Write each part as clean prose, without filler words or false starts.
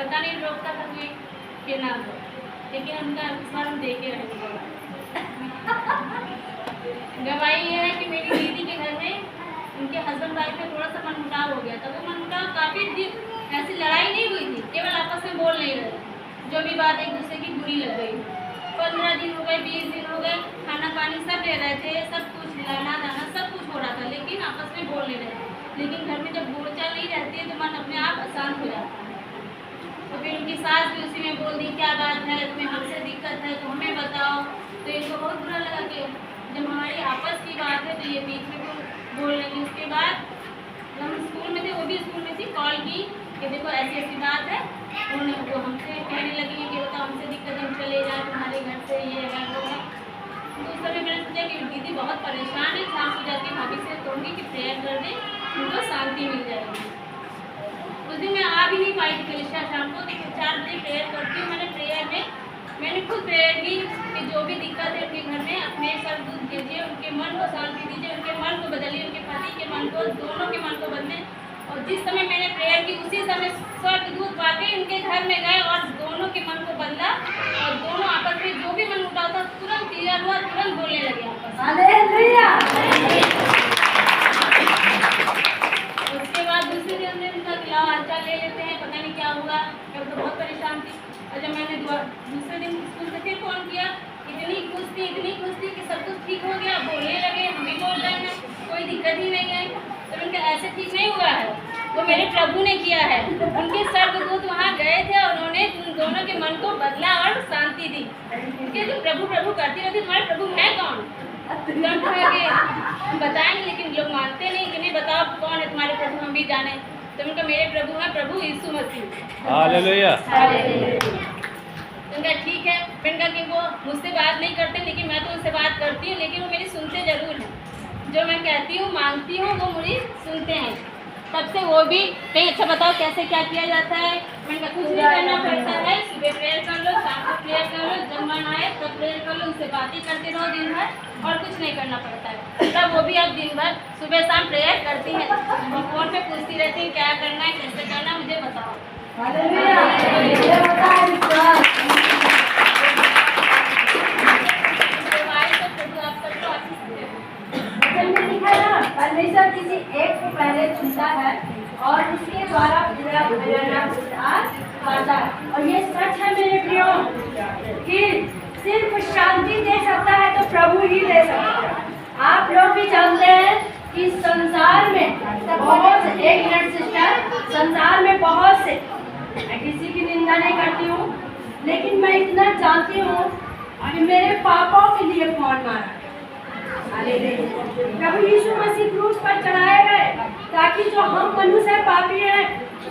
पता नहीं रोकता था कोई के नाम पर, लेकिन उनका इस बार हम देखे रहेंगे। गवाही ये है कि मेरी दीदी के घर में उनके हस्बैंड वाइफ में थोड़ा सा मनमुटाव हो गया था। वो मनमुटाव काफ़ी दिन ऐसी लड़ाई नहीं हुई थी, केवल आपस में बोल नहीं रहे, जो भी बात एक दूसरे की बुरी लग गई। 15 दिन हो गए, 20 दिन हो गए, खाना पानी सब ले रहे थे, सब कुछ लाना दाना सब कुछ हो रहा था, लेकिन आपस में बोल नहीं रहे। लेकिन घर में जब बोलचाल नहीं रहती है तो मन अपने आप अशांत हो जाता है। तो फिर उनकी सास भी उसी में बोल दी, क्या बात है, तुम्हें हमसे दिक्कत है तो हमें बताओ। तो इनको बहुत बुरा लगा कि जब हमारी आपस की बात है तो ये बीच में बोल लगी। उसके बाद हम स्कूल में थे, वो भी स्कूल में थी, कॉल की कि देखो ऐसी ऐसी बात है। उन्होंने वो हमसे कहने लगी कि बताओ हमसे दिक्कत है, हम चले जाए तुम्हारे घर से, ये है वो है। तो उस समय मैंने सोचा कि दीदी बहुत परेशान है, शाम को जाके भाभी से कहूँगी कि प्रेयर कर दें, उनको शांति मिल जाएगी। उस दिन मैं आ भी नहीं पाई थी कलिशा शाम को, तो 4 बजे प्रेयर करती हूँ। मैंने खुद प्रेयर की कि जो भी दिक्कत है उनके घर में अपने सर दूध दीजिए, उनके मन को शांति दीजिए, उनके मन को बदलिए, उनके पति के मन को, दोनों के मन को बदलें। और जिस समय मैंने प्रेयर की उसी समय स्वर्गदूत वाकई उनके घर में गए और दोनों के मन को बदला, और दोनों आपस में जो भी मन उठा था तुरंत क्लियर हुआ, तुरंत बोलने लगे आपस में। उसके बाद दूसरे दिन हमने उनका खिलाओ हालचाल ले लेते हैं, पता नहीं क्या हुआ, मैं तो बहुत परेशान थी। और जब मैंने दूसरे दिन स्कूल से फिर फ़ोन किया, इतनी खुश थी कि सब कुछ ठीक हो गया, बोलने लगे, हम भी बोल रहे हैं, कोई दिक्कत ही नहीं है। तो उनका ऐसे ठीक नहीं हुआ है, वो मेरे प्रभु ने किया है। उनके स्वर्गदूत वहाँ गए थे और उन्होंने उन दोनों के मन को बदला और शांति दी। क्योंकि तुम प्रभु प्रभु करती रहती, तुम्हारे प्रभु है कौन? बताएंगे, लेकिन लोग मानते नहीं कि नहीं, बताओ कौन है तुम्हारे प्रभु, हम भी जाने। तो उनका मेरे प्रभु है प्रभु यीशु मसीह। हालेलुया। उनका ठीक है। उनका कि वो मुझसे बात नहीं करते, लेकिन मैं तो उनसे बात करती हूँ, लेकिन वो मेरी सुनते जरूर हैं। जो मैं कहती हूँ मांगती हूँ वो मुझे सुनते हैं। तब से वो भी कहीं अच्छा बताओ कैसे क्या किया जाता है। मैंने कुछ नहीं करना पड़ता है, सुबह प्रेयर कर लो, शाम को प्रेयर कर लो, जब मन आए तब प्रेयर कर लो, उनसे बातें करते रहो दिन भर, और कुछ नहीं करना पड़ता है। तब वो भी अब दिन भर सुबह शाम प्रेयर करती हैं और फोन पे पूछती रहती हैं क्या करना है, कैसे करना है, मुझे बताओ। परमेश्वर किसी एक को पहले चुनता है और उसके द्वारा पूरा करता है। और ये सच है मेरे प्रियो कि सिर्फ शांति दे सकता है तो प्रभु ही दे सकता है। आप लोग भी जानते हैं कि संसार में बहुत से, एक मिनट सिस्टर, संसार में बहुत से, मैं किसी की निंदा नहीं करती हूँ, लेकिन मैं इतना जानती हूँ कि मेरे पापों के लिए कौन मारा। प्रभु यीशु मसीह क्रूस पर चढ़ाए गए ताकि जो हम मनुष्य पापी हैं,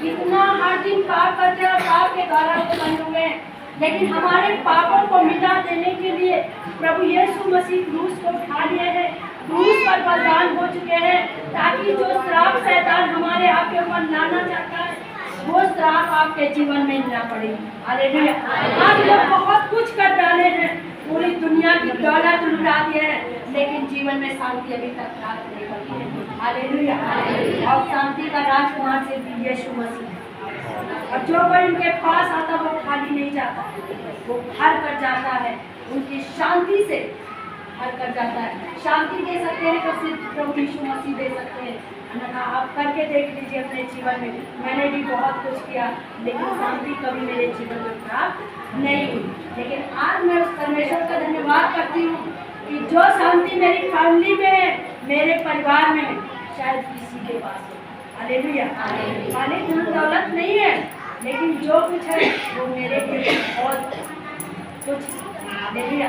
इतना हर दिन पाप करते हैं और पाप के द्वारा उत्पन्न हुए, लेकिन हमारे पापों को मिटा देने के लिए प्रभु यीशु मसीह क्रूस को उठा लिए हैं, क्रूस पर बलिदान हो चुके हैं, ताकि जो श्राप शैतान हमारे आपके ऊपर लाना चाहता है वो श्राप आपके जीवन में ना पड़े। हालेलुया। आप लोग बहुत कुछ कर डाले हैं, पूरी दुनिया की दौलत लुटा दिए हैं, लेकिन जीवन में शांति अभी तक प्राप्त नहीं करती है। हालेलुया। और शांति का राजकुमार सिर्फ यीशु मसीह। और जो कोई उनके पास आता वो खाली नहीं जाता, वो भर कर जाता है, उनकी शांति से भर कर जाता है। शांति दे सकते हैं तो सिर्फ प्रभु यीशु मसीह दे सकते हैं। आप करके देख लीजिए अपने जीवन में, मैंने भी बहुत कुछ किया लेकिन शांति कभी मेरे जीवन में प्राप्त नहीं हुई। लेकिन आज मैं उस परमेश्वर का धन्यवाद करती हूँ कि जो शांति मेरी फैमिली में है, मेरे परिवार में है, शायद किसी के पास हो। हालेलुया। खाली धन दौलत नहीं है, लेकिन जो कुछ है वो मेरे लिए बहुत कुछ। हालेलुया।